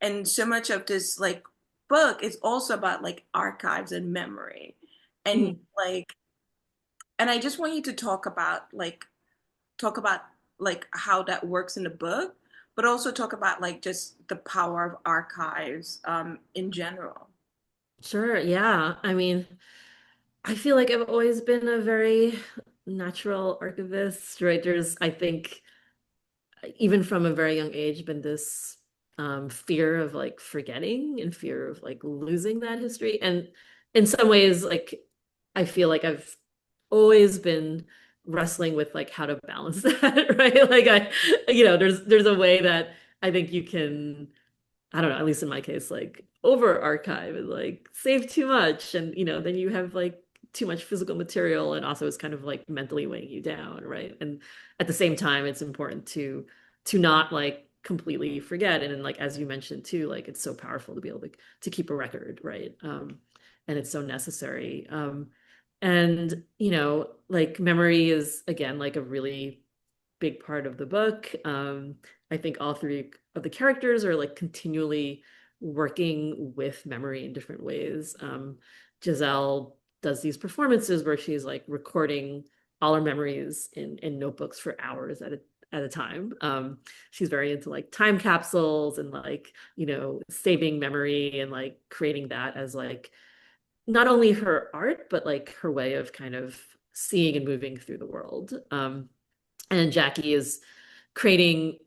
And so much of this like book is also about like archives and memory. And Mhm. like, and I just want you to talk about like how that works in the book, but also talk about like just the power of archives in general. Sure, yeah. I mean, I feel like I've always been a very natural archivist, right? There's, I think, even from a very young age, been this fear of like forgetting and fear of like losing that history. And in some ways, like I feel like I've always been wrestling with like how to balance that, right? Like there's a way that I think you can, I don't know, at least in my case, like over archive and like save too much. And, then you have like too much physical material and also it's kind of like mentally weighing you down, right? And at the same time, it's important to not like completely forget. And then like as you mentioned too, like it's so powerful to be able to keep a record, right? And it's so necessary. And like memory is again like a really big part of the book. I think all three of the characters are like continually working with memory in different ways. Giselle does these performances where she's like recording all her memories in notebooks for hours at a time. She's very into like time capsules and like, saving memory and like creating that as like not only her art, but like her way of kind of seeing and moving through the world. And Jackie is creating,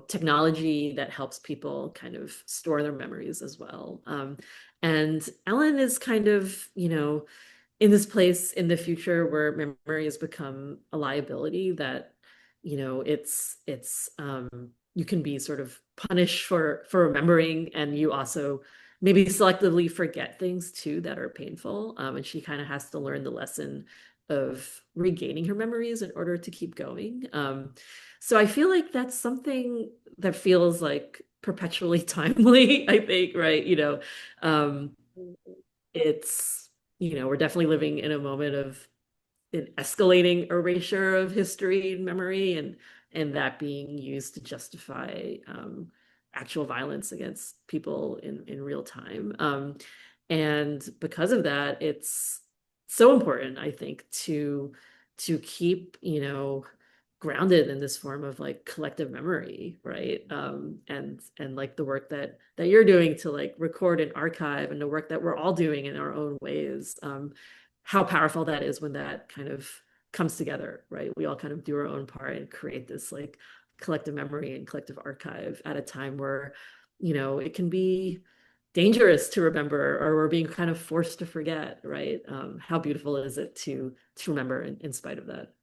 technology that helps people kind of store their memories as well. And Ellen is kind of, in this place in the future where memory has become a liability that, you can be sort of punished for remembering, and you also maybe selectively forget things too that are painful. And she kind of has to learn the lesson of regaining her memories in order to keep going. So I feel like that's something that feels like perpetually timely, I think, right? Um, it's, we're definitely living in a moment of an escalating erasure of history and memory, and that being used to justify actual violence against people in real time. And because of that, it's so important, I think, to keep, grounded in this form of like collective memory, right? And like the work that you're doing to like record and archive, and the work that we're all doing in our own ways. How powerful that is when that kind of comes together, right? We all kind of do our own part and create this like collective memory and collective archive at a time where, it can be dangerous to remember, or we're being kind of forced to forget, right? How beautiful is it to remember in spite of that?